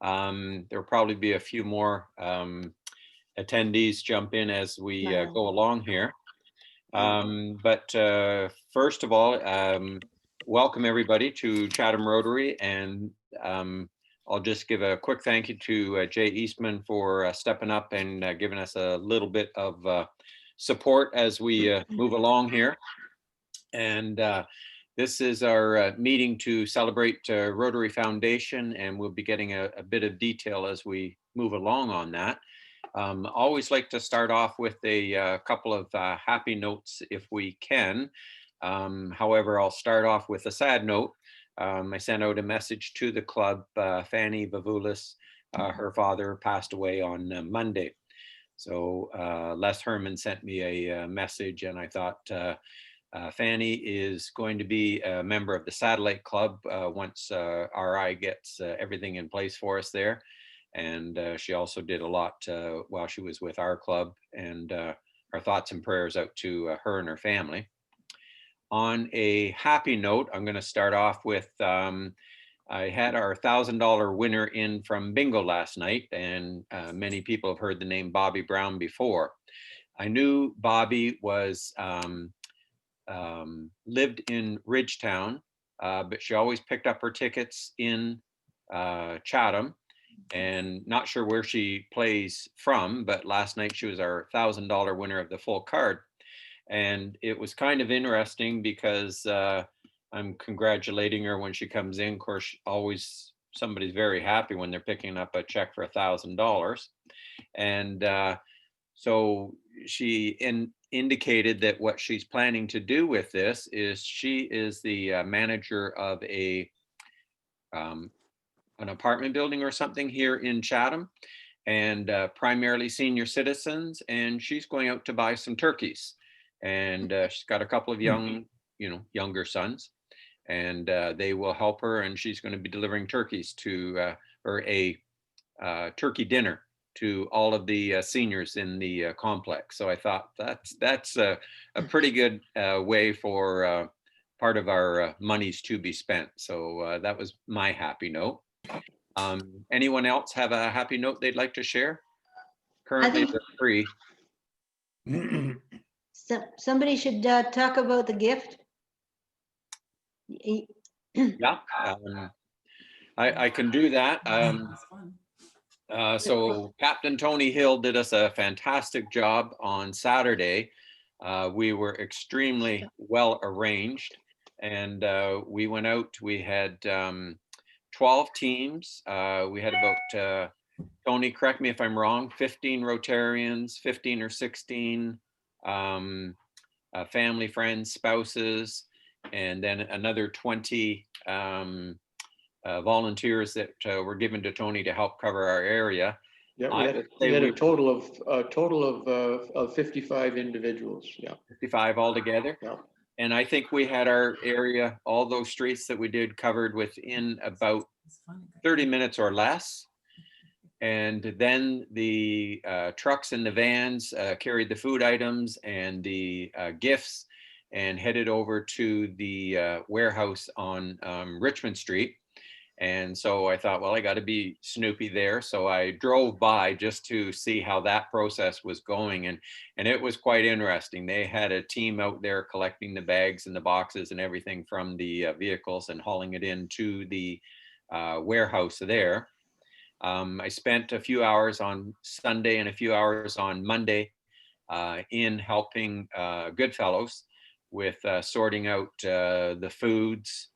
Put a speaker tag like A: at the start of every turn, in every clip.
A: There'll probably be a few more attendees jump in as we go along here. But first of all, welcome everybody to Chatham Rotary, and I'll just give a quick thank you to Jay Eastman for stepping up and giving us a little bit of support as we move along here. And this is our meeting to celebrate Rotary Foundation, and we'll be getting a bit of detail as we move along on that. Always like to start off with a couple of happy notes if we can. However, I'll start off with a sad note. I sent out a message to the club. Fanny Vavulis, her father, passed away on Monday. So Les Herman sent me a message, and I thought Fanny is going to be a member of the Satellite Club once RI gets everything in place for us there. And she also did a lot while she was with our club, and our thoughts and prayers out to her and her family. On a happy note, I'm going to start off with, I had our $1,000 winner in from bingo last night, and many people have heard the name Bobby Brown before. I knew Bobby was lived in Ridgetown, but she always picked up her tickets in Chatham. And not sure where she plays from, but last night she was our $1,000 winner of the full card. And it was kind of interesting because I'm congratulating her when she comes in. Of course, always somebody's very happy when they're picking up a check for $1,000. And so she indicated that what she's planning to do with this is she is the manager of an apartment building or something here in Chatham, and primarily senior citizens. And she's going out to buy some turkeys, and she's got a couple of younger sons, and they will help her. And she's going to be delivering turkeys to or a turkey dinner to all of the seniors in the complex. So I thought that's a pretty good way for part of our monies to be spent. So that was my happy note. Anyone else have a happy note they'd like to share? Currently, they're free.
B: Somebody should talk about the gift.
A: Yeah, I can do that. So Captain Tony Hill did us a fantastic job on Saturday. We were extremely well arranged, and we went out. We had 12 teams. We had about, Tony, correct me if I'm wrong, 15 Rotarians, 15 or 16 family, friends, spouses, and then another 20 volunteers that were given to Tony to help cover our area.
C: Yeah, we had a total of 55 individuals. Yeah,
A: 55 altogether.
C: Yeah.
A: And I think we had our area, all those streets that we did, covered within about 30 minutes or less. And then the trucks and the vans carried the food items and the gifts and headed over to the warehouse on Richmond Street. And so I thought, well, I got to be Snoopy there. So I drove by just to see how that process was going. And it was quite interesting. They had a team out there collecting the bags and the boxes and everything from the vehicles and hauling it into the warehouse there. I spent a few hours on Sunday and a few hours on Monday in helping Goodfellows with sorting out the foods.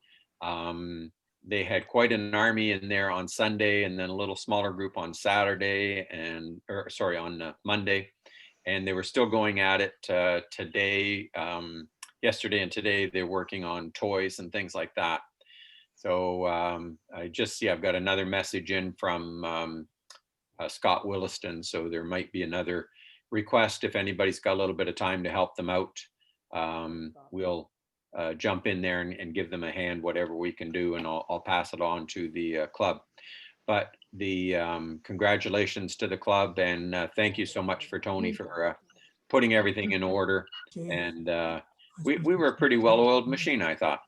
A: They had quite an army in there on Sunday, and then a little smaller group on Saturday on Monday. And they were still going at it today, yesterday and today. They're working on toys and things like that. So I just see I've got another message in from Scott Williston. So there might be another request if anybody's got a little bit of time to help them out. We'll jump in there and give them a hand, whatever we can do, and I'll pass it on to the club. But the congratulations to the club, and thank you so much for Tony for putting everything in order. And we were a pretty well-oiled machine, I thought.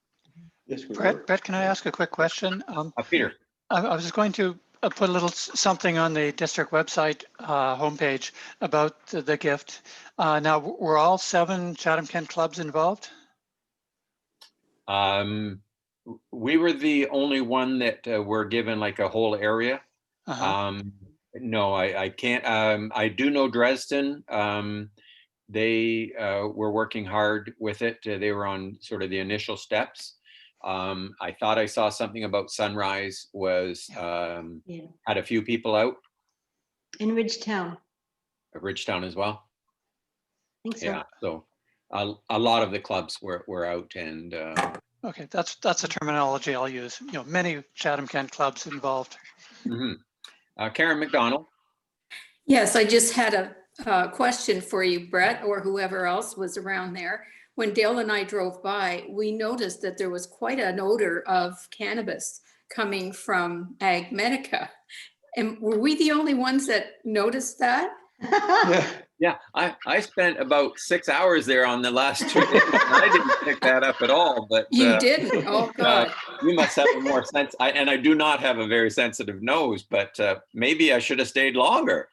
C: Yes, we
D: Brett, can I ask a quick question?
A: Peter.
D: I was going to put a little something on the district website homepage about the gift. Now, were all 7 Chatham-Kent clubs involved?
A: We were the only one that were given like a whole area. No, I can't. I do know Dresden. They were working hard with it. They were on sort of the initial steps. I thought I saw something about Sunrise was had a few people out.
B: In Ridgetown.
A: Ridgetown as well.
B: I think so.
A: Yeah, so a lot of the clubs were out, and
D: Okay, that's the terminology I'll use. You know, many Chatham-Kent clubs involved.
A: Karen McDonald.
E: Yes, I just had a question for you, Brett, or whoever else was around there. When Dale and I drove by, we noticed that there was quite an odor of cannabis coming from Agmetica. And were we the only ones that noticed that?
A: Yeah, I spent about 6 hours there on the last 2 days. I didn't pick that up at all, but
E: You didn't? Oh, God.
A: You must have a more sense. And I do not have a very sensitive nose, but maybe I should have stayed longer.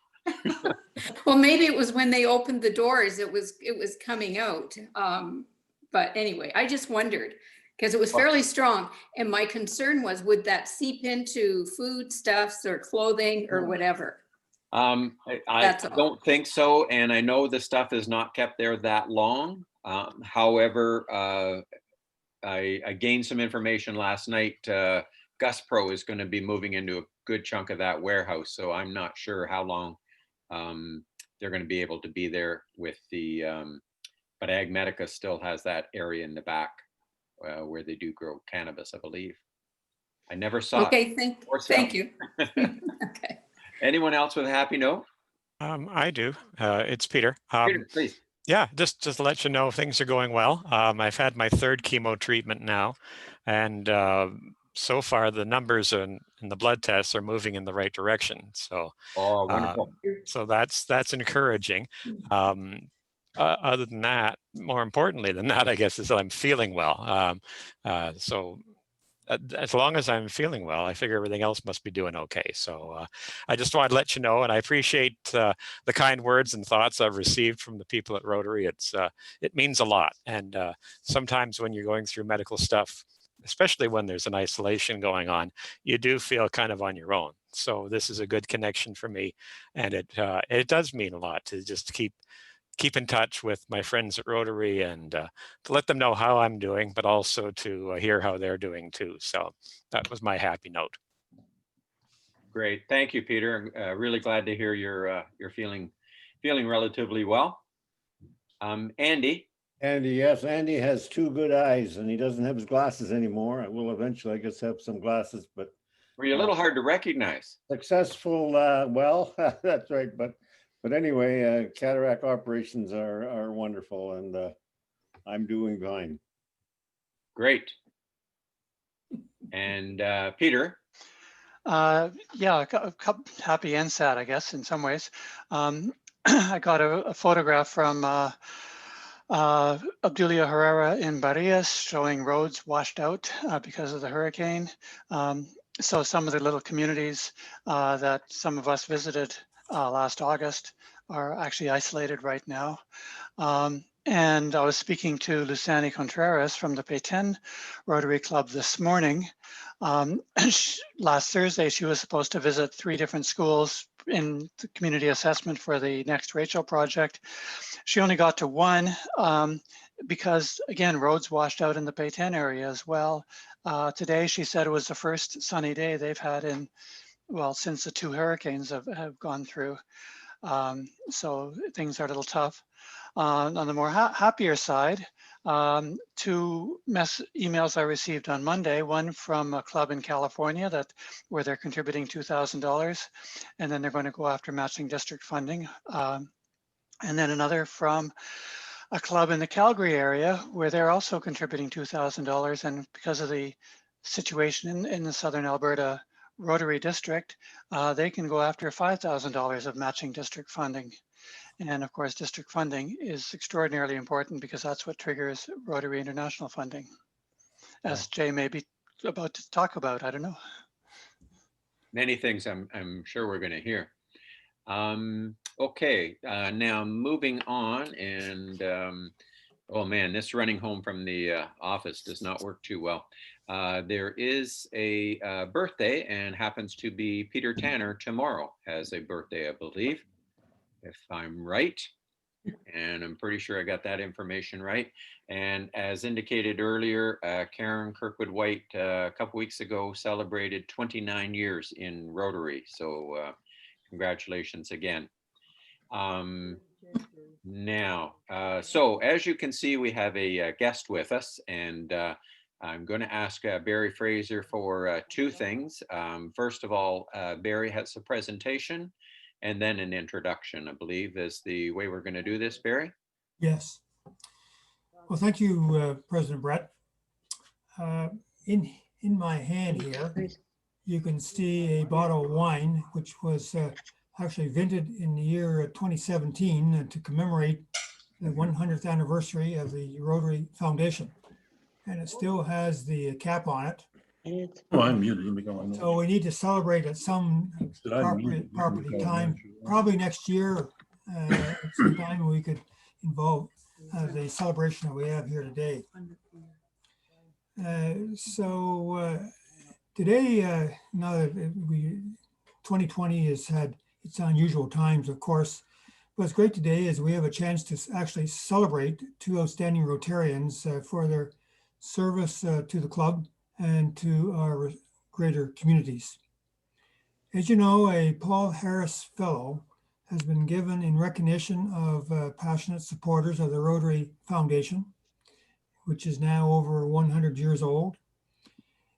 E: Well, maybe it was when they opened the doors, it was coming out. But anyway, I just wondered because it was fairly strong. And my concern was, would that seep into foodstuffs or clothing or whatever?
A: I don't think so. And I know the stuff is not kept there that long. However, I gained some information last night. Gus Pro is going to be moving into a good chunk of that warehouse. So I'm not sure how long they're going to be able to be there with the, but Agmetica still has that area in the back where they do grow cannabis, I believe. I never saw
E: Okay,
A: it.
E: thank you. Okay.
A: Anyone else with a happy note?
F: I do. It's Peter.
A: Peter, please.
F: Yeah, just to let you know things are going well. I've had my 3rd chemo treatment now, and so far the numbers in the blood tests are moving in the right direction. So,
A: wonderful.
F: So that's encouraging. Other than that, more importantly than that, I guess, is that I'm feeling well. So as long as I'm feeling well, I figure everything else must be doing okay. So I just wanted to let you know, and I appreciate the kind words and thoughts I've received from the people at Rotary. It means a lot. And sometimes when you're going through medical stuff, especially when there's an isolation going on, you do feel kind of on your own. So this is a good connection for me, and it does mean a lot to just keep in touch with my friends at Rotary and to let them know how I'm doing, but also to hear how they're doing too. So that was my happy note.
A: Great, thank you, Peter. Really glad to hear you're feeling relatively well. Andy.
G: Andy, yes, Andy has 2 good eyes, and he doesn't have his glasses anymore. I will eventually, I guess, have some glasses, but
A: were you a little hard to recognize?
G: Successful, well, that's right, but anyway, cataract operations are wonderful, and I'm doing fine.
A: Great. And Peter.
D: Yeah, happy and sad, I guess, in some ways. I got a photograph from Obdulia Herrera in Barrias showing roads washed out because of the hurricane. So some of the little communities that some of us visited last August are actually isolated right now. And I was speaking to Lucani Contreras from the Payten Rotary Club this morning. Last Thursday, she was supposed to visit 3 different schools in the community assessment for the next Rachel project. She only got to 1 because, again, roads washed out in the Payten area as well. Today, she said it was the first sunny day they've had since the 2 hurricanes have gone through. So things are a little tough. On the more happier side, 2 emails I received on Monday, one from a club in California where they're contributing $2,000, and then they're going to go after matching district funding. And then another from a club in the Calgary area where they're also contributing $2,000, and because of the situation in the Southern Alberta Rotary District, they can go after $5,000 of matching district funding. And of course, district funding is extraordinarily important because that's what triggers Rotary International funding, as Jay may be about to talk about. I don't know.
A: many things I'm sure we're going to hear. Okay, now moving on, and oh man, this running home from the office does not work too well. There is a birthday, and happens to be Peter Tanner tomorrow has a birthday, I believe, if I'm right. And I'm pretty sure I got that information right. And as indicated earlier, Karen Kirkwood White a couple weeks ago celebrated 29 years in Rotary. So congratulations again. Now, so as you can see, we have a guest with us, and I'm going to ask Barry Fraser for two things. First of all, Barry has a presentation, and then an introduction, I believe, is the way we're going to do this, Barry.
H: Yes. Well, thank you, President Brett. In my hand here, you can see a bottle of wine, which was actually vinted in the year 2017 to commemorate the 100th anniversary of the Rotary Foundation. And it still has the cap on it.
I: Oh, I'm muted. Let me go on.
H: So we need to celebrate at some
I: Did I mute you?
H: property time, probably next year, sometime we could involve the celebration that we have here today. Today, now that 2020 has had its unusual times, of course, what's great today is we have a chance to actually celebrate two outstanding Rotarians for their service to the club and to our greater communities. As you know, a Paul Harris Fellow has been given in recognition of passionate supporters of the Rotary Foundation, which is now over 100 years old.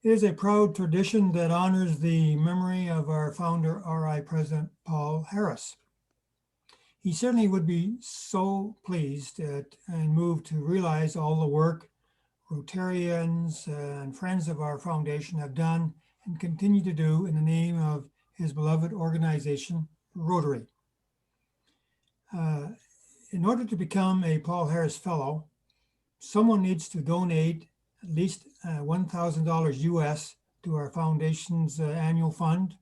H: It is a proud tradition that honors the memory of our founder, RI President Paul Harris. He certainly would be so pleased and moved to realize all the work Rotarians and friends of our foundation have done and continue to do in the name of his beloved organization, Rotary. In order to become a Paul Harris Fellow, someone needs to donate at least $1,000 US to our foundation's annual fund,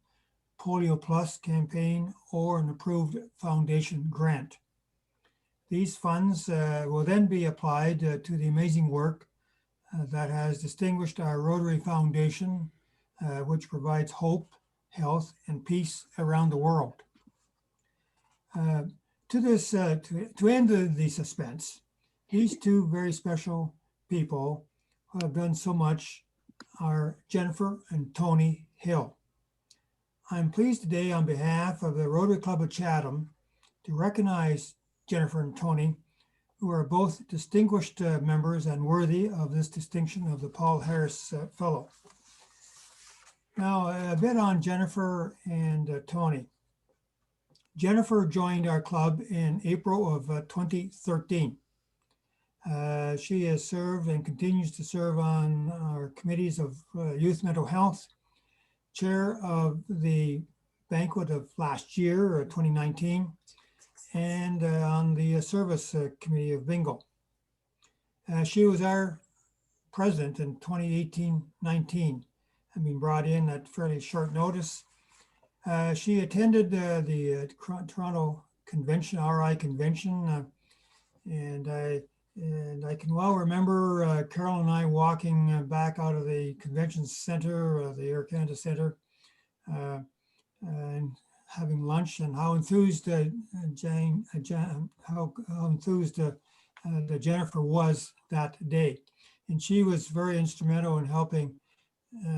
H: Polio Plus campaign, or an approved foundation grant. These funds will then be applied to the amazing work that has distinguished our Rotary Foundation, which provides hope, health, and peace around the world. To end the suspense, these two very special people who have done so much are Jennifer and Tony Hill. I'm pleased today on behalf of the Rotary Club of Chatham to recognize Jennifer and Tony, who are both distinguished members and worthy of this distinction of the Paul Harris Fellow. Now, a bit on Jennifer and Tony. Jennifer joined our club in April of 2013. She has served and continues to serve on our committees of youth mental health, chair of the banquet of last year, 2019, and on the service committee of bingo. She was our president in 2018-19, having brought in at fairly short notice. She attended the Toronto convention, RI convention, and I can well remember Carol and I walking back out of the convention center, the Air Canada Center, and having lunch, and how enthused Jennifer was that day. And she was very instrumental in helping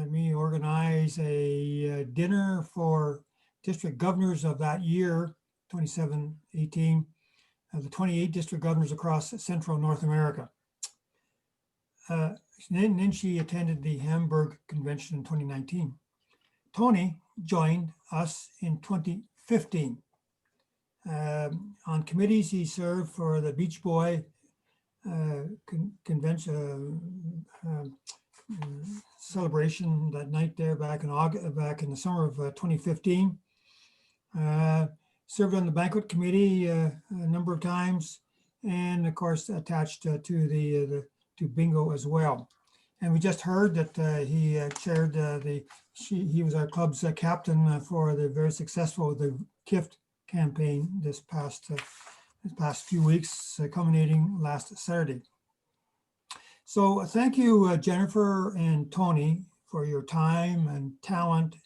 H: me organize a dinner for district governors of that year, 27-18, the 28 district governors across Central North America. Then she attended the Hamburg Convention in 2019. Tony joined us in 2015. On committees, he served for the Beach Boy convention celebration that night there back in August, back in the summer of 2015. Served on the banquet committee a number of times, and of course attached to bingo as well. And we just heard that he chaired the he was our club's captain for the very successful the KIFT campaign this past few weeks, culminating last Saturday. So thank you, Jennifer and Tony, for your time and talent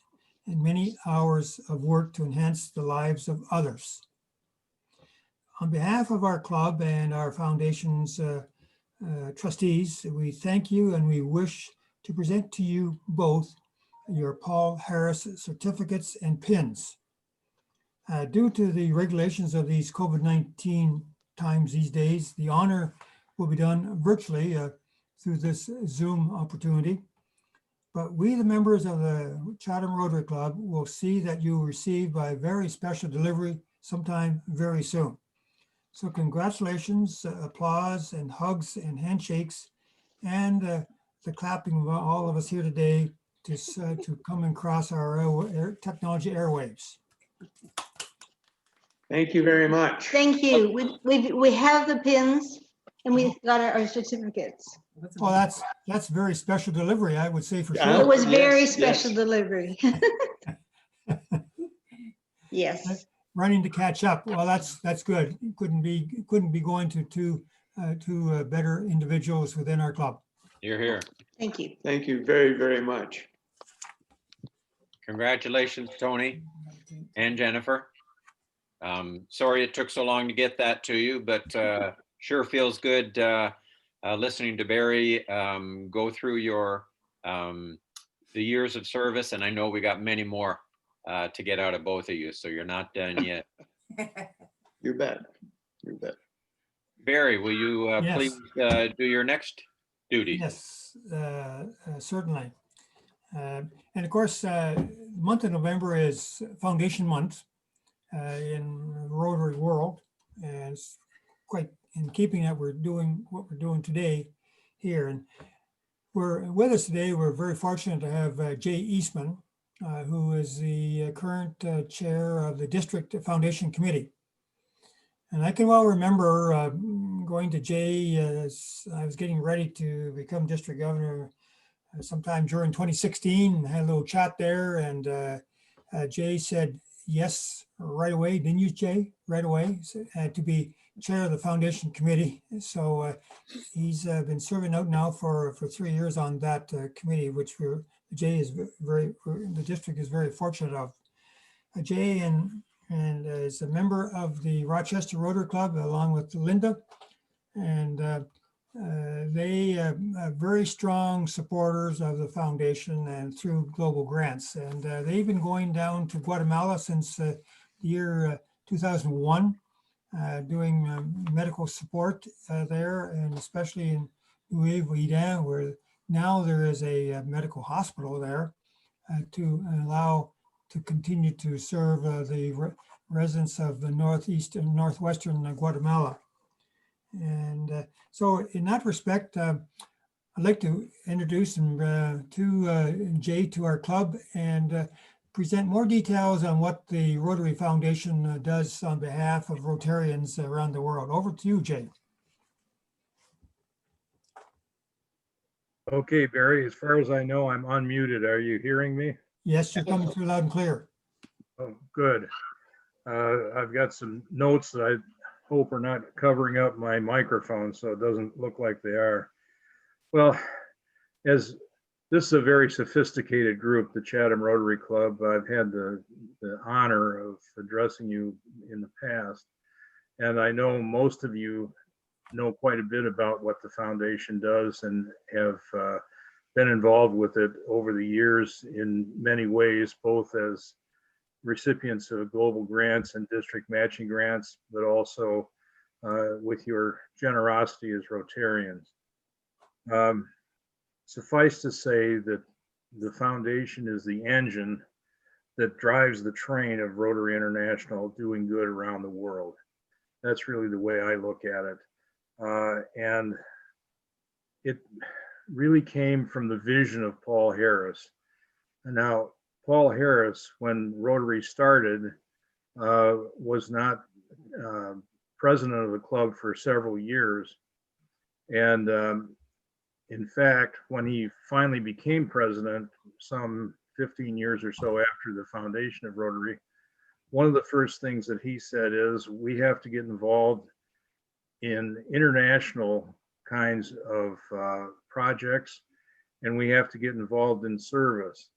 H: and many hours of work to enhance the lives of others. On behalf of our club and our foundation's trustees, we thank you and we wish to present to you both your Paul Harris certificates and pins. Due to the regulations of these COVID-19 times these days, the honor will be done virtually through this Zoom opportunity. But we, the members of the Chatham Rotary Club, will see that you will receive by a very special delivery sometime very soon. So congratulations, applause and hugs and handshakes, and the clapping of all of us here today to come and cross our technology airwaves.
C: Thank you very much.
B: Thank you. We have the pins and we've got our certificates.
H: Well, that's very special delivery, I would say for
C: Yeah.
B: It
H: sure.
B: was very
C: Yes,
B: special
C: yes.
B: delivery. Yes.
H: Running to catch up. Well, that's good. Couldn't be going to two better individuals within our club.
A: You're here.
B: Thank you.
C: Thank you very, very much.
A: Congratulations, Tony and Jennifer. Sorry it took so long to get that to you, but sure feels good listening to Barry go through your the years of service, and I know we got many more to get out of both of you, so you're not done yet.
C: You bet. You bet.
A: Barry, will you
H: Yes.
A: please do your next duty?
H: Yes, certainly. And of course, the month of November is Foundation Month in the Rotary world, and it's quite in keeping that we're doing what we're doing today here. And we're with us today. We're very fortunate to have Jay Eastman, who is the current chair of the District Foundation Committee. And I can well remember going to Jay as I was getting ready to become district governor sometime during 2016. Had a little chat there, and Jay said yes right away. Didn't you, Jay? Right away, to be chair of the foundation committee. So he's been serving out now for 3 years on that committee, which Jay is the district is very fortunate of. Jay and is a member of the Rochester Rotary Club along with Linda, and they are very strong supporters of the foundation and through global grants. And they've been going down to Guatemala since the year 2001, doing medical support there, and especially in Nuevo, where now there is a medical hospital there to allow to continue to serve the residents of the northeast and northwestern Guatemala. And so in that respect, I'd like to introduce him to Jay to our club and present more details on what the Rotary Foundation does on behalf of Rotarians around the world. Over to you, Jay.
I: Okay, Barry, as far as I know, I'm unmuted. Are you hearing me?
H: Yes, you're coming through loud and clear.
I: Oh, good. I've got some notes that I hope are not covering up my microphone, so it doesn't look like they are. Well, as this is a very sophisticated group, the Chatham Rotary Club. I've had the honor of addressing you in the past, and I know most of you know quite a bit about what the foundation does and have been involved with it over the years in many ways, both as recipients of global grants and district matching grants, but also with your generosity as Rotarians. Suffice to say that the foundation is the engine that drives the train of Rotary International doing good around the world. That's really the way I look at it. And it really came from the vision of Paul Harris. And now, Paul Harris, when Rotary started, was not president of the club for several years. And in fact, when he finally became president, some 15 years or so after the foundation of Rotary, one of the first things that he said is we have to get involved in international kinds of projects, and we have to get involved in service.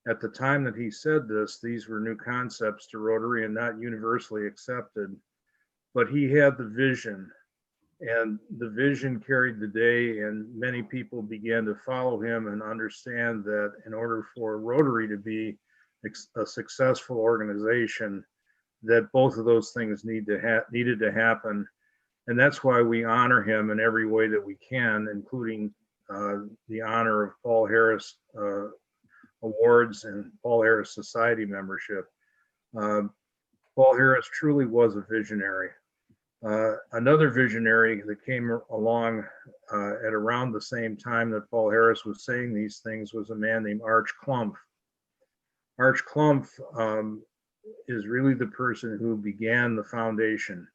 I: At the time that he said this, these were new concepts to Rotary and not universally accepted, but he had the vision, and the vision carried the day, and many people began to follow him and understand that in order for Rotary to be a successful organization, that both of those things needed to happen. And that's why we honor him in every way that we can, including the honor of Paul Harris awards and Paul Harris Society membership. Paul Harris truly was a visionary. Another visionary that came along at around the same time that Paul Harris was saying these things was a man named Arch Clump. Arch Clump is really the person who began the foundation.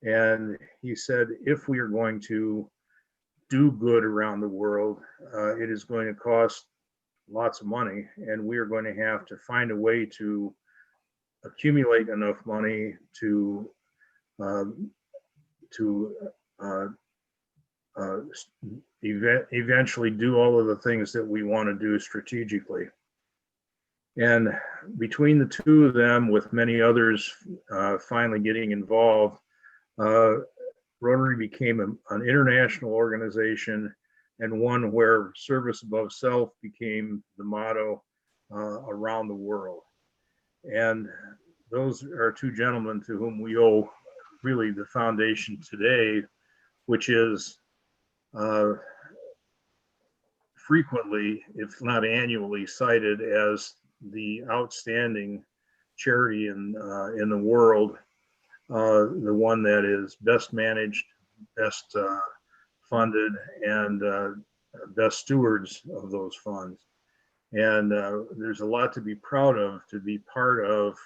I: And he said, if we are going to do good around the world, it is going to cost lots of money, and we are going to have to find a way to accumulate enough money to eventually do all of the things that we want to do strategically. And between the two of them, with many others finally getting involved, Rotary became an international organization, and one where service above self became the motto around the world. And those are two gentlemen to whom we owe really the foundation today, which is frequently, if not annually, cited as the outstanding charity in the world, the one that is best managed, best funded, and best stewards of those funds. And there's a lot to be proud of, to be part of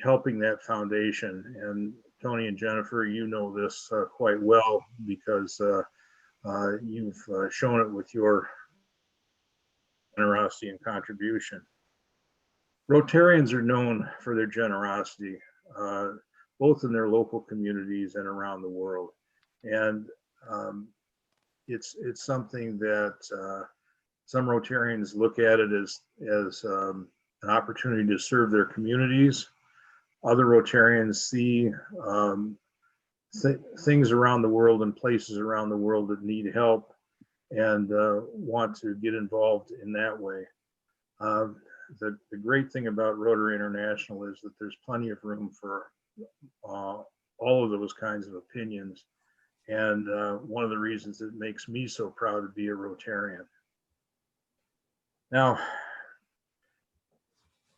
I: helping that foundation. And Tony and Jennifer, you know this quite well, because you've shown it with your generosity and contribution. Rotarians are known for their generosity, both in their local communities and around the world. And it's something that some Rotarians look at it as an opportunity to serve their communities. Other Rotarians see things around the world and places around the world that need help and want to get involved in that way. The great thing about Rotary International is that there's plenty of room for all of those kinds of opinions. And one of the reasons it makes me so proud to be a Rotarian. Now,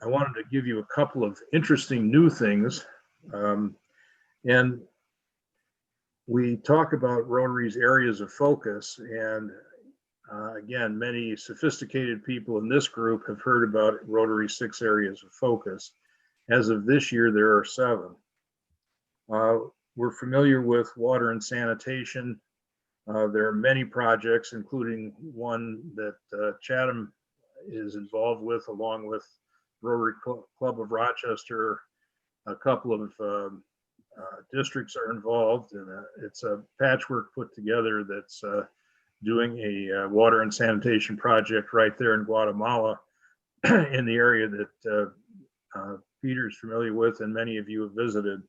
I: I wanted to give you a couple of interesting new things. And we talk about Rotary's areas of focus. And again, many sophisticated people in this group have heard about Rotary's 6 areas of focus. As of this year, there are 7. We're familiar with water and sanitation. There are many projects, including one that Chatham is involved with, along with Rotary Club of Rochester. A couple of districts are involved, and it's a patchwork put together that's doing a water and sanitation project right there in Guatemala, in the area that Peter's familiar with and many of you have visited.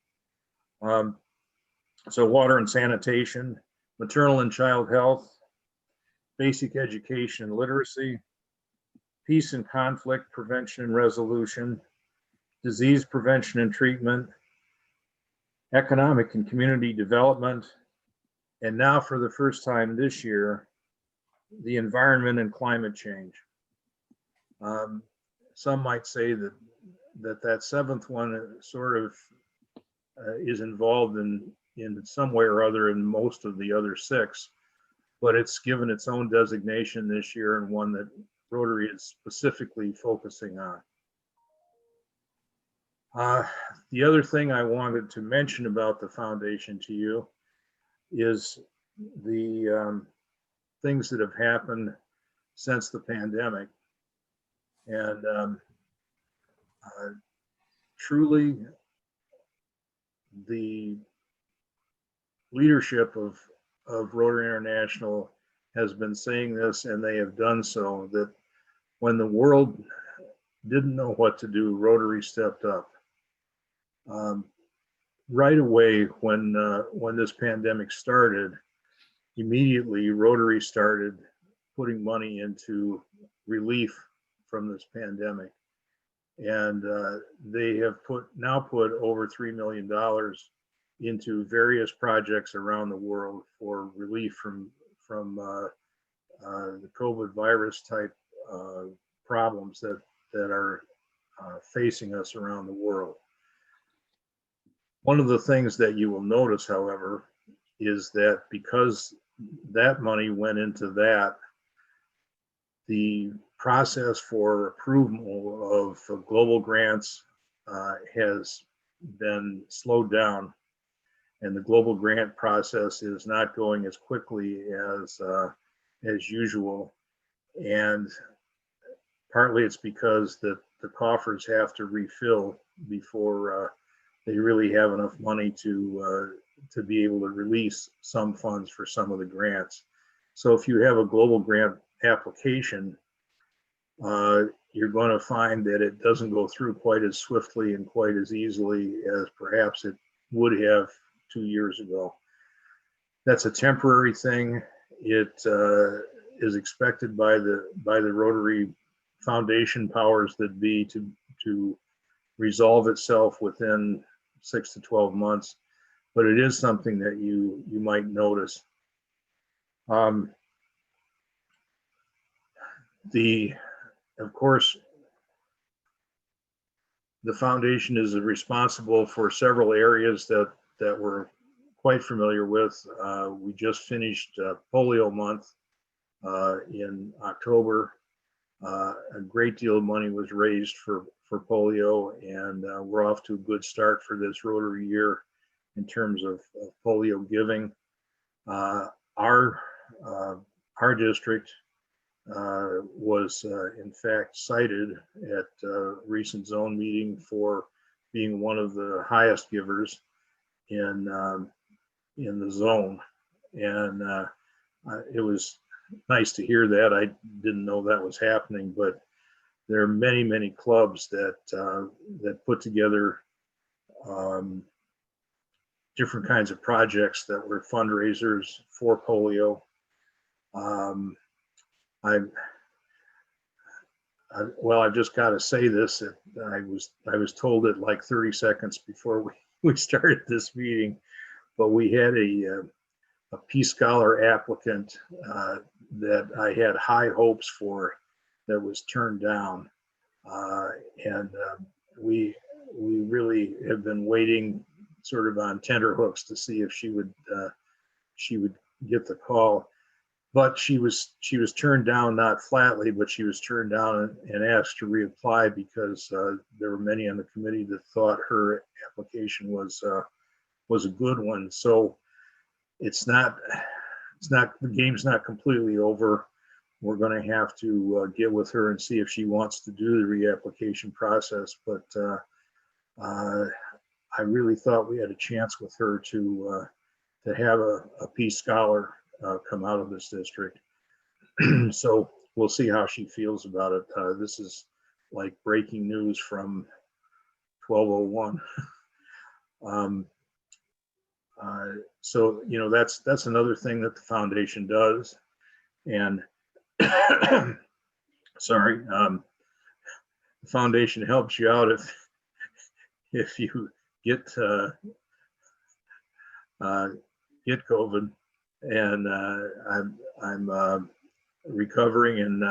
I: So water and sanitation, maternal and child health, basic education and literacy, peace and conflict prevention and resolution, disease prevention and treatment, economic and community development, and now for the first time this year, the environment and climate change. Some might say that that 7th one sort of is involved in some way or other in most of the other 6, but it's given its own designation this year, and one that Rotary is specifically focusing on. The other thing I wanted to mention about the foundation to you is the things that have happened since the pandemic. And truly, the leadership of Rotary International has been saying this, and they have done so, that when the world didn't know what to do, Rotary stepped up. Right away, when this pandemic started, immediately Rotary started putting money into relief from this pandemic. And they have now put over $3 million into various projects around the world for relief from the COVID virus type problems that are facing us around the world. One of the things that you will notice, however, is that because that money went into that, the process for approval of global grants has been slowed down, and the global grant process is not going as quickly as usual. And partly it's because the coffers have to refill before they really have enough money to be able to release some funds for some of the grants. So if you have a global grant application, you're going to find that it doesn't go through quite as swiftly and quite as easily as perhaps it would have 2 years ago. That's a temporary thing. It is expected by the Rotary Foundation powers that be to resolve itself within 6 to 12 months, but it is something that you might notice. Of course, the foundation is responsible for several areas that we're quite familiar with. We just finished polio month in October. A great deal of money was raised for polio, and we're off to a good start for this Rotary year in terms of polio giving. Our district was in fact cited at a recent zone meeting for being one of the highest givers in the zone, and it was nice to hear that. I didn't know that was happening, but there are many clubs that put together different kinds of projects that were fundraisers for polio. I've just got to say this. I was told it like 30 seconds before we started this meeting, but we had a Peace Scholar applicant that I had high hopes for that was turned down, and we really have been waiting sort of on tenterhooks to see if she would get the call. But she was turned down, not flatly, but she was turned down and asked to reapply because there were many on the committee that thought her application was a good one. So it's not the game's not completely over. We're going to have to get with her and see if she wants to do the reapplication process. But I really thought we had a chance with her to have a Peace Scholar come out of this district. So we'll see how she feels about it. This is like breaking news from 1201. So that's another thing that the foundation does. And sorry, the foundation helps you out if you get COVID. And I'm recovering, and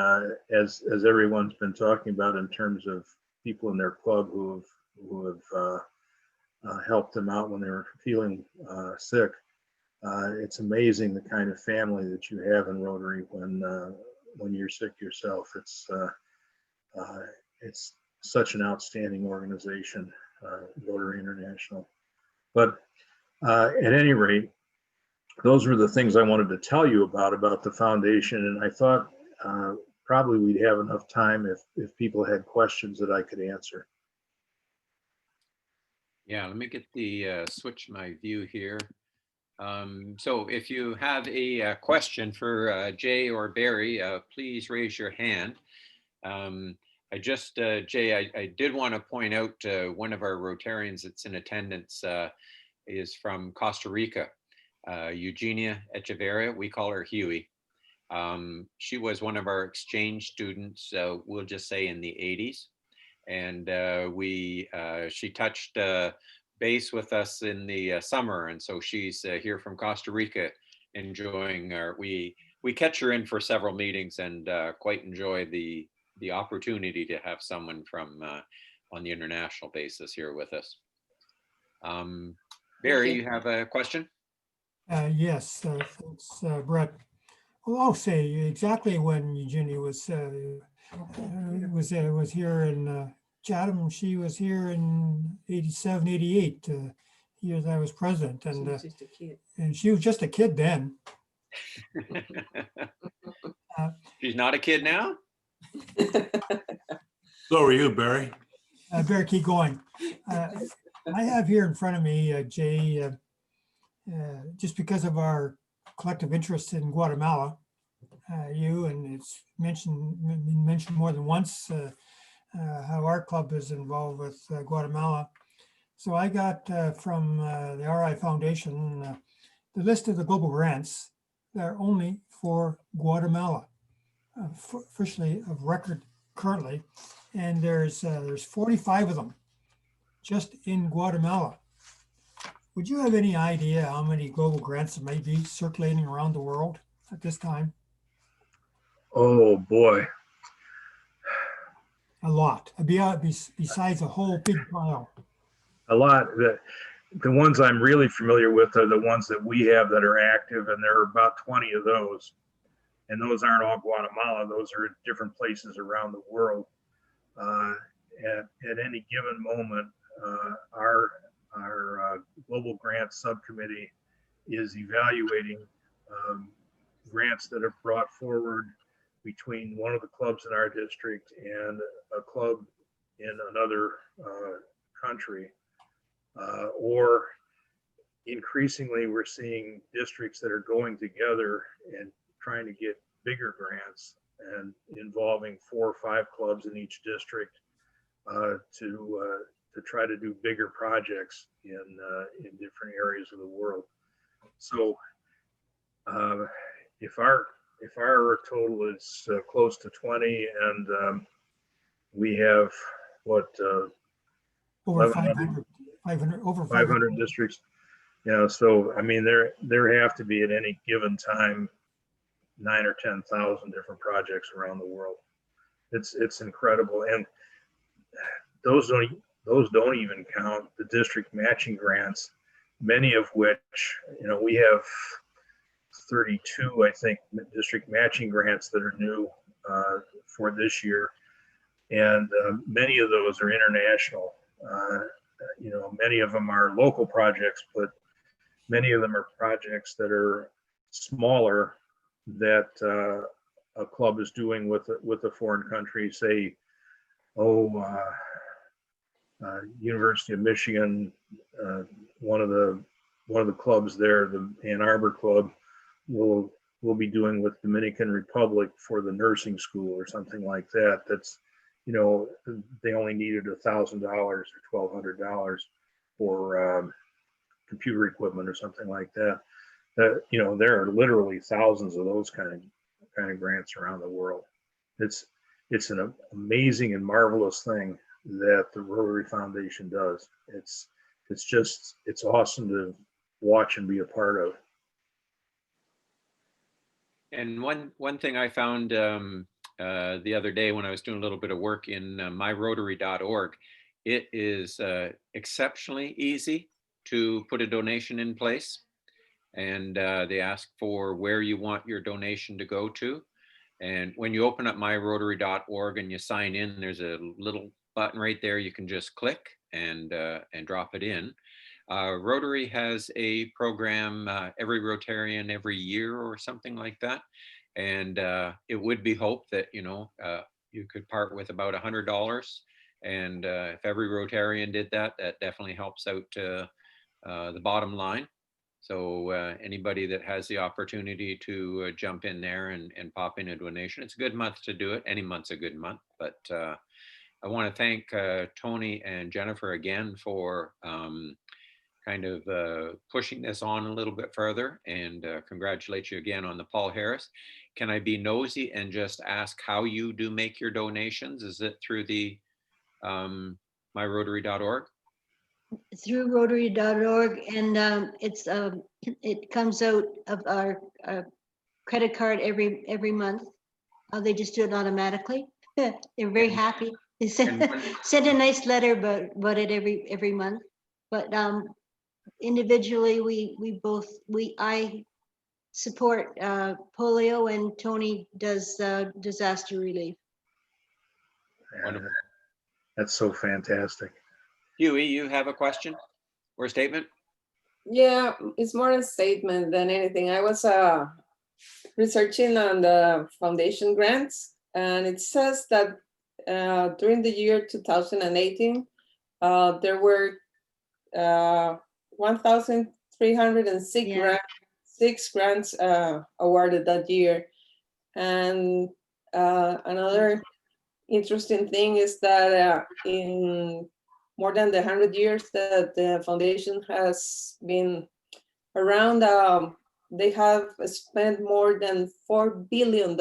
I: as everyone's been talking about in terms of people in their club who have helped them out when they were feeling sick. It's amazing the kind of family that you have in Rotary when you're sick yourself. It's such an outstanding organization, Rotary International. But at any rate, those were the things I wanted to tell you about the foundation. And I thought probably we'd have enough time if people had questions that I could answer.
A: Yeah, let me get the switch my view here. So if you have a question for Jay or Barry, please raise your hand. I just, Jay, I did want to point out one of our Rotarians that's in attendance is from Costa Rica, Eugenia Echeverria. We call her Huey. She was one of our exchange students, we'll just say in the 80s. And she touched base with us in the summer. And so she's here from Costa Rica enjoying we catch her in for several meetings and quite enjoy the opportunity to have someone from on the international basis here with us. Barry, you have a question?
H: Yes, thanks, Brett. Well, I'll say exactly when Eugenia was here in Chatham. She was here in 87, 88, years I was president, and she was just a kid then.
A: She's not a kid now?
J: So are you, Barry?
H: Better keep going. I have here in front of me, Jay, just because of our collective interest in Guatemala, you, and it's been mentioned more than once, how our club is involved with Guatemala. So I got from the RI Foundation the list of the global grants that are only for Guatemala, officially of record currently, and there's 45 of them just in Guatemala. Would you have any idea how many global grants there may be circulating around the world at this time?
I: Oh, boy.
H: A lot, besides a whole big pile.
I: A lot. The ones I'm really familiar with are the ones that we have that are active, and there are about 20 of those. And those aren't all Guatemala. Those are different places around the world. At any given moment, our global grant subcommittee is evaluating grants that are brought forward between one of the clubs in our district and a club in another country. Or increasingly, we're seeing districts that are going together and trying to get bigger grants and involving 4 or 5 clubs in each district to try to do bigger projects in different areas of the world. So if our total is close to 20 and we have what
H: Over 500, over
I: 500 districts. Yeah, so I mean there have to be at any given time 9,000 or 10,000 different projects around the world. It's incredible, and those don't even count the district matching grants, many of which, we have 32, I think, district matching grants that are new for this year, and many of those are international. Many of them are local projects, but many of them are projects that are smaller that a club is doing with a foreign country. Say, University of Michigan, one of the clubs there, the Ann Arbor Club, will be doing with Dominican Republic for the nursing school or something like that. That's, they only needed $1,000 or $1,200 for computer equipment or something like that. There are literally thousands of those kind of grants around the world. It's an amazing and marvelous thing that the Rotary Foundation does. It's awesome to watch and be a part of.
A: And one thing I found the other day when I was doing a little bit of work in myrotary.org, it is exceptionally easy to put a donation in place. And they ask for where you want your donation to go to. And when you open up myrotary.org and you sign in, there's a little button right there. You can just click and drop it in. Rotary has a program every Rotarian every year or something like that. And it would be hoped that, you know, you could part with about $100. And if every Rotarian did that, that definitely helps out the bottom line. So anybody that has the opportunity to jump in there and pop in a donation, it's a good month to do it. Any month's a good month. But I want to thank Tony and Jennifer again for kind of pushing this on a little bit further, and congratulate you again on the Paul Harris. Can I be nosy and just ask how you do make your donations? Is it through the myrotary.org?
B: Through Rotary.org, and it comes out of our credit card every month. They just do it automatically. They're very happy. They send a nice letter about it every month. But individually, I support polio, and Tony does disaster relief.
A: Wonderful.
I: That's so fantastic.
A: Huey, you have a question or a statement?
J: Yeah, it's more a statement than anything. I was researching on the foundation grants, and it says that during the year 2018, there were 1,306 grants awarded that year. And another interesting thing is that in more than the 100 years that the foundation has been around, they have spent more than $4 billion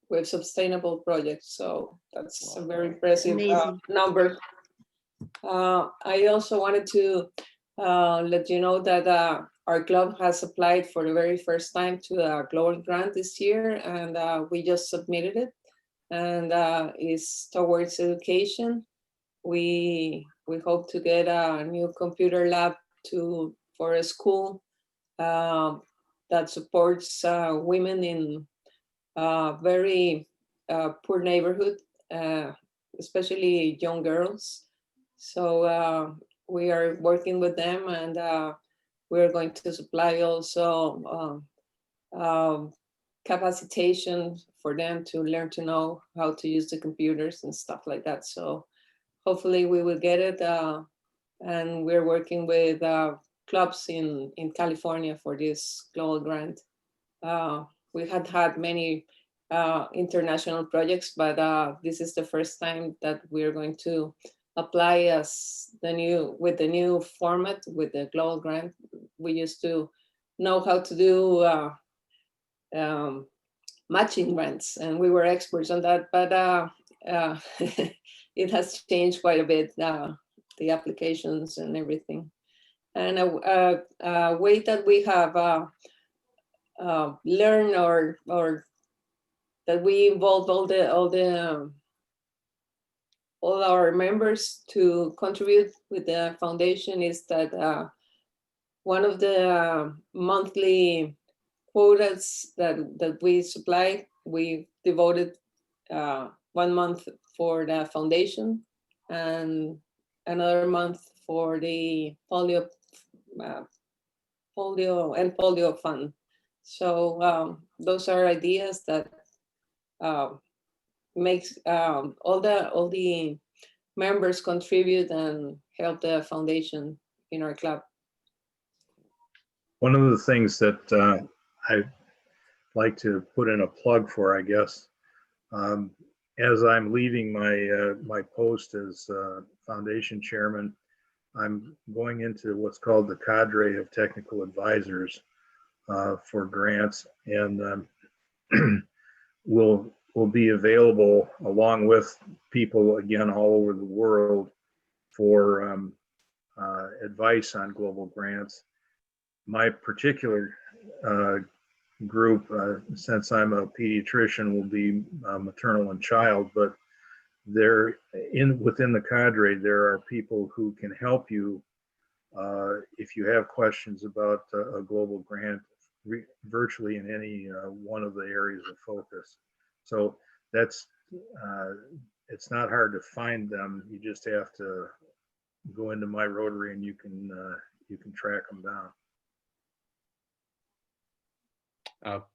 J: with sustainable projects. So that's a very impressive number. I also wanted to let you know that our club has applied for the very first time to a global grant this year, and we just submitted it, and it's towards education. We hope to get a new computer lab for a school that supports women in very poor neighborhood, especially young girls. So we are working with them, and we're going to supply also capacitation for them to learn to know how to use the computers and stuff like that. So hopefully we will get it. And we're working with clubs in California for this global grant. We had many international projects, but this is the first time that we're going to apply with the new format with the global grant. We used to know how to do matching grants, and we were experts on that, but it has changed quite a bit, the applications and everything. And a way that we have learned or that we involved all our members to contribute with the foundation is that one of the monthly quotas that we supply, we devoted 1 month for the foundation and another month for the polio fund. So those are ideas that makes all the members contribute and help the foundation in our club.
I: One of the things that I like to put in a plug for, I guess, as I'm leaving my post as foundation chairman, I'm going into what's called the cadre of technical advisors for grants, and will be available along with people again all over the world for advice on global grants. My particular group, since I'm a pediatrician, will be maternal and child, but within the cadre, there are people who can help you if you have questions about a global grant, virtually in any one of the areas of focus. So that's it's not hard to find them. You just have to go into my Rotary and you can track them down.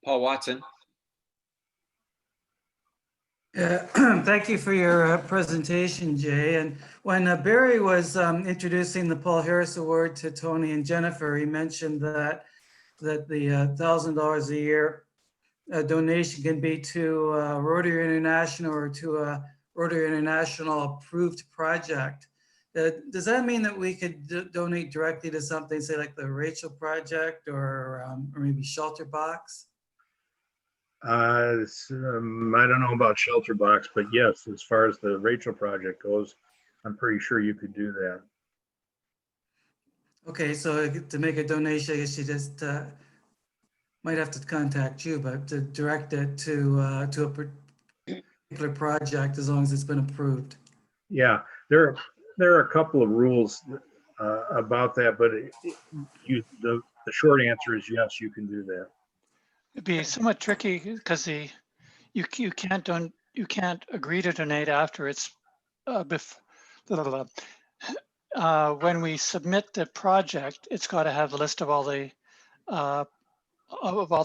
A: Paul Watson.
K: Thank you for your presentation, Jay. And when Barry was introducing the Paul Harris Award to Tony and Jennifer, he mentioned that the $1,000 a year donation can be to Rotary International or to a Rotary International approved project. Does that mean that we could donate directly to something, say like the Rachel Project or maybe Shelter Box?
I: I don't know about Shelter Box, but yes, as far as the Rachel Project goes, I'm pretty sure you could do that.
K: Okay, so to make a donation, I guess you just might have to contact you, but to direct it to a particular project as long as it's been approved.
I: Yeah, there are a couple of rules about that, but the short answer is yes, you can do that.
D: It'd be somewhat tricky because you can't agree to donate after it's when we submit the project, it's got to have the list of all the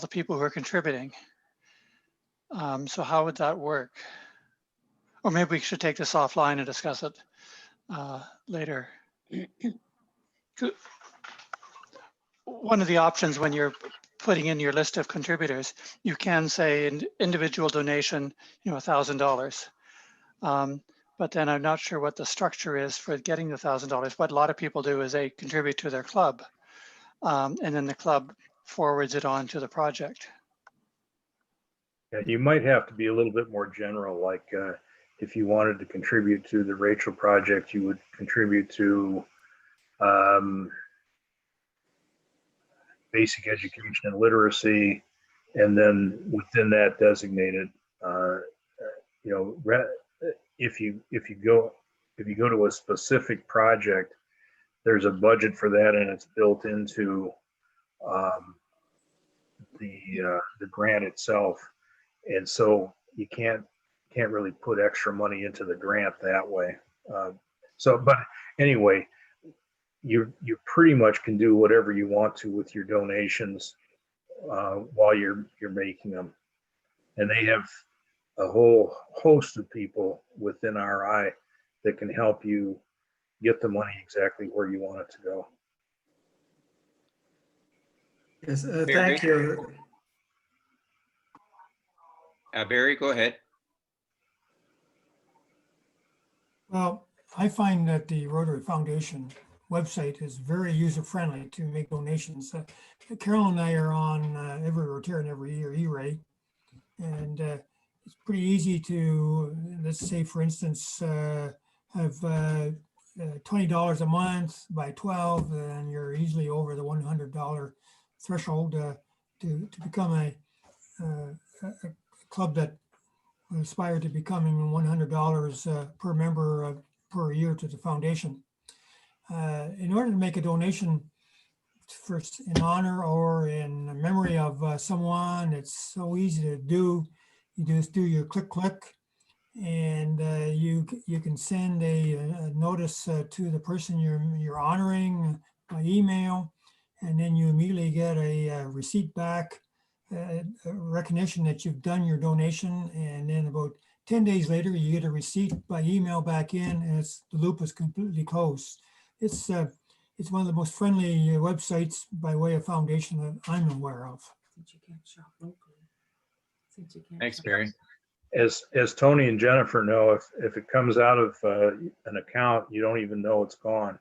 D: people who are contributing. So how would that work? Or maybe we should take this offline and discuss it later. One of the options when you're putting in your list of contributors, you can say an individual donation, $1,000. But then I'm not sure what the structure is for getting the $1,000. What a lot of people do is they contribute to their club, and then the club forwards it on to the project.
I: Yeah, you might have to be a little bit more general, like if you wanted to contribute to the Rachel Project, you would contribute to basic education and literacy, and then within that designated, if you go to a specific project, there's a budget for that, and it's built into the grant itself, and so you can't really put extra money into the grant that way. But anyway, you pretty much can do whatever you want to with your donations while you're making them, and they have a whole host of people within RI that can help you get the money exactly where you want it to go.
K: Yes, thank you.
A: Barry, go ahead.
H: Well, I find that the Rotary Foundation website is very user-friendly to make donations. Carol and I are on every Rotarian every year, E-Ray, and it's pretty easy to, let's say, for instance, have $20 a month by 12, and you're easily over the $100 threshold to become a club that aspire to becoming $100 per member per year to the foundation. In order to make a donation first in honor or in memory of someone, it's so easy to do. You just do your click, and you can send a notice to the person you're honoring by email, and then you immediately get a receipt back, a recognition that you've done your donation, and then about 10 days later you get a receipt by email back in, and the loop is completely closed. It's one of the most friendly websites by way of foundation that I'm aware of.
A: Thanks, Barry.
I: As Tony and Jennifer know, if it comes out of an account, you don't even know it's gone.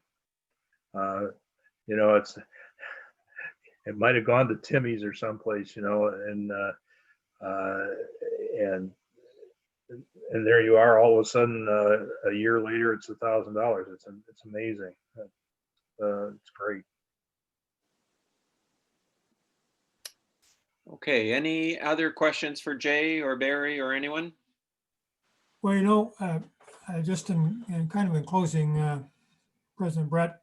I: It might have gone to Timmy's or someplace, and there you are. All of a sudden, a year later, it's $1,000. It's amazing. It's great.
A: Okay, any other questions for Jay or Barry or anyone?
H: Well, just in closing, President Brett,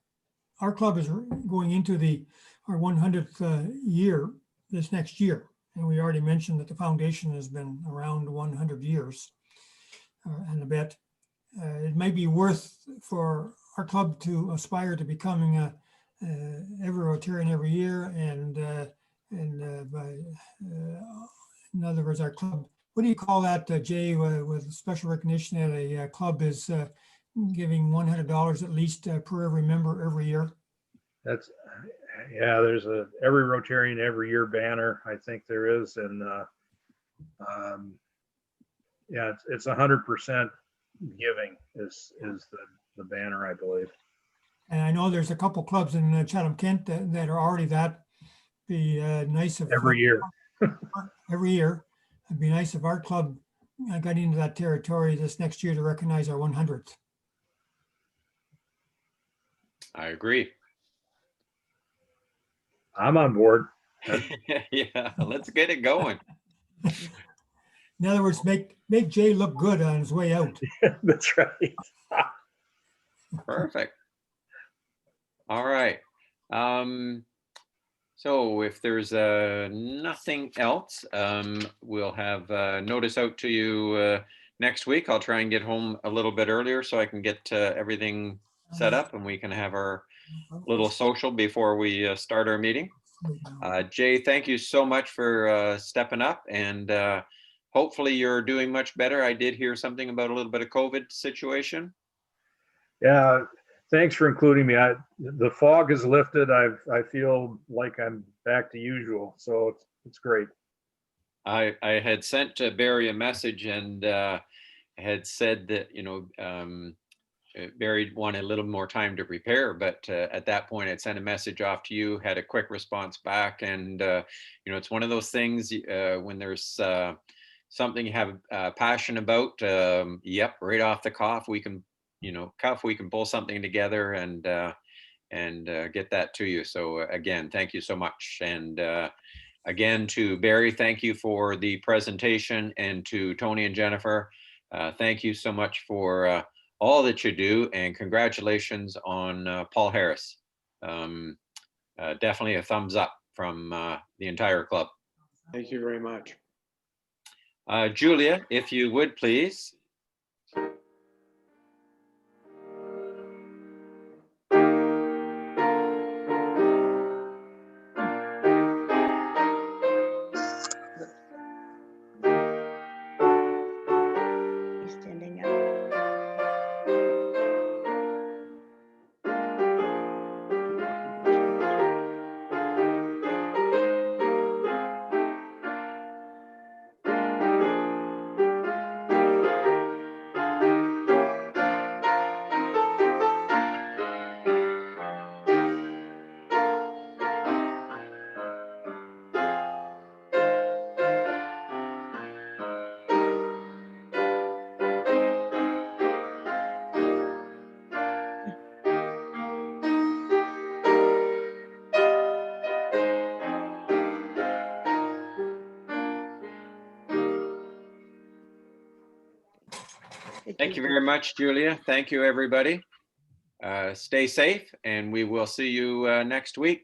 H: our club is going into our 100th year this next year. And we already mentioned that the foundation has been around 100 years and a bit. It may be worth for our club to aspire to becoming every Rotarian every year, and in other words, our club what do you call that, Jay, with special recognition at a club is giving $100 at least per every member every year?
I: That's, yeah, there's every Rotarian every year banner, I think there is. And yeah, it's 100% giving is the banner, I believe.
H: And I know there's a couple clubs in Chatham-Kent that are already that. Be nice if
I: Every year.
H: every year. It'd be nice if our club got into that territory this next year to recognize our 100th.
A: I agree.
I: I'm on board.
A: Yeah, let's get it going.
H: In other words, make Jay look good on his way out.
I: That's right.
A: Perfect. All right. So if there's nothing else, we'll have notice out to you next week. I'll try and get home a little bit earlier so I can get everything set up and we can have our little social before we start our meeting. Jay, thank you so much for stepping up, and hopefully you're doing much better. I did hear something about a little bit of COVID situation.
I: Yeah, thanks for including me. The fog is lifted. I feel like I'm back to usual, so it's great.
A: I had sent Barry a message and had said that, you know, Barry wanted a little more time to prepare, but at that point I'd sent a message off to you, had a quick response back, and you know, it's one of those things when there's something you have passion about, yep, right off the cuff we can, you know, we can pull something together and get that to you. So again, thank you so much. And again, to Barry, thank you for the presentation, and to Tony and Jennifer, thank you so much for all that you do, and congratulations on Paul Harris. Definitely a thumbs up from the entire club.
C: Thank you very much.
A: Julia, if you would please.
B: He's standing up.
A: Thank you very much, Julia. Thank you, everybody. Stay safe, and we will see you next week.